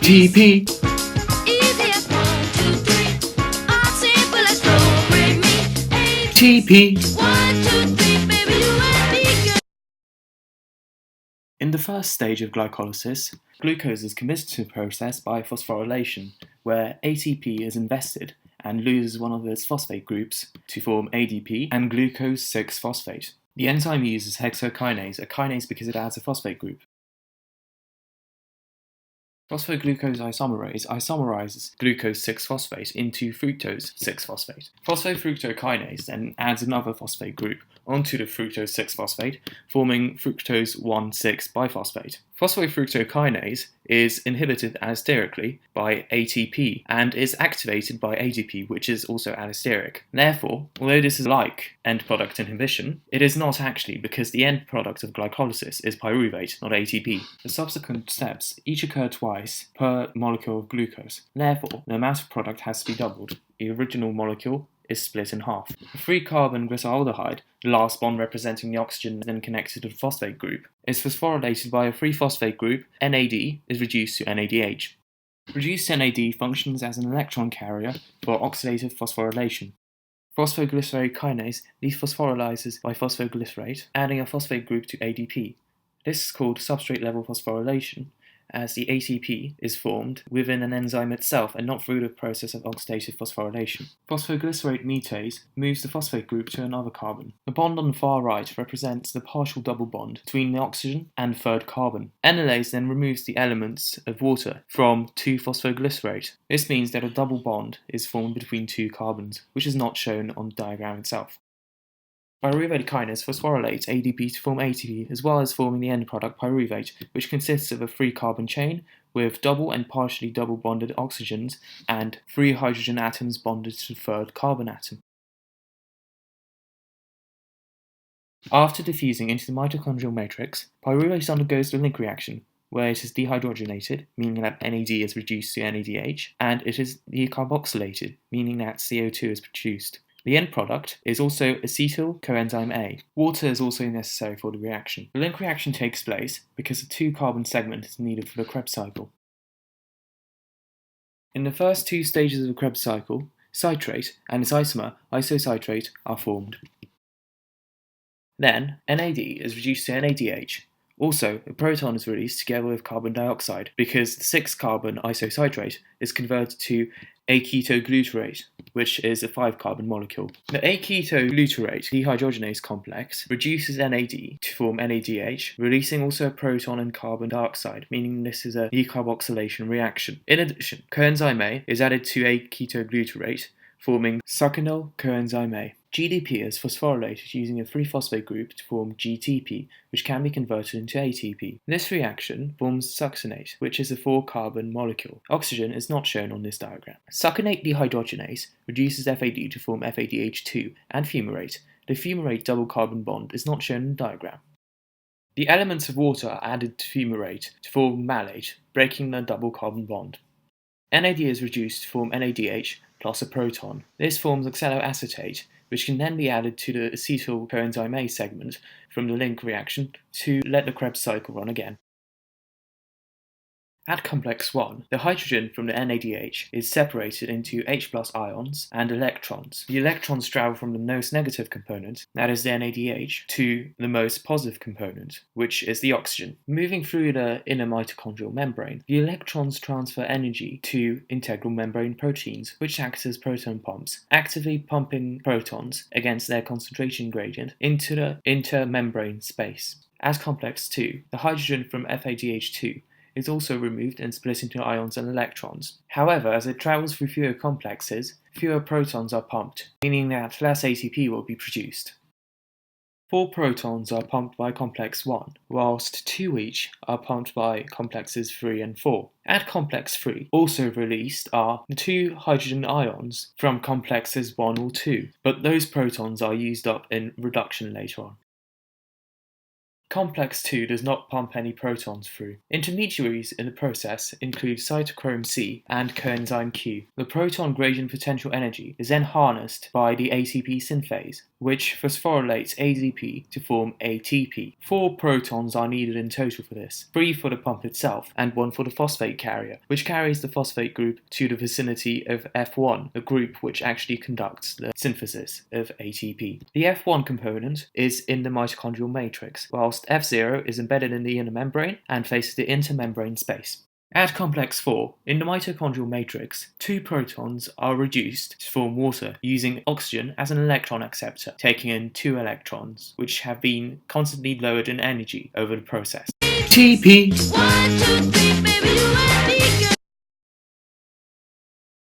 ATP. ATP. In the first stage of glycolysis, glucose is committed to the process by phosphorylation, where ATP is invested and loses one of its phosphate groups to form ADP and glucose 6-phosphate. The enzyme uses hexokinase, a kinase because it adds a phosphate group. Phosphoglucose isomerase isomerizes glucose 6-phosphate into fructose 6-phosphate. Phosphofructokinase then adds another phosphate group onto the fructose 6-phosphate, forming fructose 1,6-biphosphate. Phosphofructokinase is inhibited allosterically by ATP and is activated by ADP, which is also allosteric. Therefore, although this is like end product inhibition, it is not actually, because the end product of glycolysis is pyruvate, not ATP. The subsequent steps each occur twice per molecule of glucose. Therefore, the amount of product has to be doubled. The original molecule is split in half. A 3-carbon glyceraldehyde, the last bond representing the oxygen then connected to the phosphate group, is phosphorylated by a 3-phosphate group. NAD is reduced to NADH. Reduced NAD functions as an electron carrier for oxidative phosphorylation. Phosphoglycerate kinase dephosphorylates by phosphoglycerate, adding a phosphate group to ADP. This is called substrate-level phosphorylation, as the ATP is formed within an enzyme itself and not through the process of oxidative phosphorylation. Phosphoglycerate mutase moves the phosphate group to another carbon. The bond on the far right represents the partial double bond between the oxygen and third carbon. Enolase then removes the elements of water from 2-phosphoglycerate. This means that a double bond is formed between 2 carbons, which is not shown on the diagram itself. Pyruvate kinase phosphorylates ADP to form ATP, as well as forming the end product pyruvate, which consists of a 3-carbon chain with double and partially double bonded oxygens and 3 hydrogen atoms bonded to the third carbon atom. After diffusing into the mitochondrial matrix, pyruvate undergoes the link reaction, where it is dehydrogenated, meaning that NAD is reduced to NADH, and it is decarboxylated, meaning that CO2 is produced. The end product is also acetyl coenzyme A. Water is also necessary for the reaction. The link reaction takes place because a 2-carbon segment is needed for the Krebs cycle. In the first 2 stages of the Krebs cycle, citrate and its isomer, isocitrate, are formed. Then, NAD is reduced to NADH. Also, a proton is released together with carbon dioxide because the 6-carbon isocitrate is converted to aketoglutarate, which is a 5-carbon molecule. The aketoglutarate dehydrogenase complex reduces NAD to form NADH, releasing also a proton and carbon dioxide, meaning this is a decarboxylation reaction. In addition, coenzyme A is added to aketoglutarate, forming succinyl coenzyme A. GDP is phosphorylated using a 3-phosphate group to form GTP, which can be converted into ATP. This reaction forms succinate, which is a 4-carbon molecule. Oxygen is not shown on this diagram. Succinate dehydrogenase reduces FAD to form FADH2 and fumarate. The fumarate double carbon bond is not shown in the diagram. The elements of water are added to fumarate to form malate, breaking the double carbon bond. NAD is reduced to form NADH plus a proton. This forms oxaloacetate, which can then be added to the acetyl coenzyme A segment from the link reaction to let the Krebs cycle run again. At complex 1, the hydrogen from the NADH is separated into H+ ions and electrons. The electrons travel from the most negative component, that is the NADH, to the most positive component, which is the oxygen. Moving through the inner mitochondrial membrane, the electrons transfer energy to integral membrane proteins, which act as proton pumps, actively pumping protons against their concentration gradient into the intermembrane space. As complex 2, the hydrogen from FADH2 is also removed and split into ions and electrons. However, as it travels through fewer complexes, fewer protons are pumped, meaning that less ATP will be produced. 4 protons are pumped by complex 1, whilst 2 each are pumped by complexes 3 and 4. At complex 3, also released are the 2 hydrogen ions from complexes 1 or 2, but those protons are used up in reduction later on. Complex 2 does not pump any protons through. Intermediaries in the process include cytochrome C and coenzyme Q. The proton gradient potential energy is then harnessed by the ATP synthase, which phosphorylates ADP to form ATP. 4 protons are needed in total for this, 3 for the pump itself and 1 for the phosphate carrier, which carries the phosphate group to the vicinity of F1, the group which actually conducts the synthesis of ATP. The F1 component is in the mitochondrial matrix, whilst F0 is embedded in the inner membrane and faces the intermembrane space. At complex 4, in the mitochondrial matrix, 2 protons are reduced to form water using oxygen as an electron acceptor, taking in 2 electrons, which have been constantly lowered in energy over the process. ATP. 1, 2, 3, baby,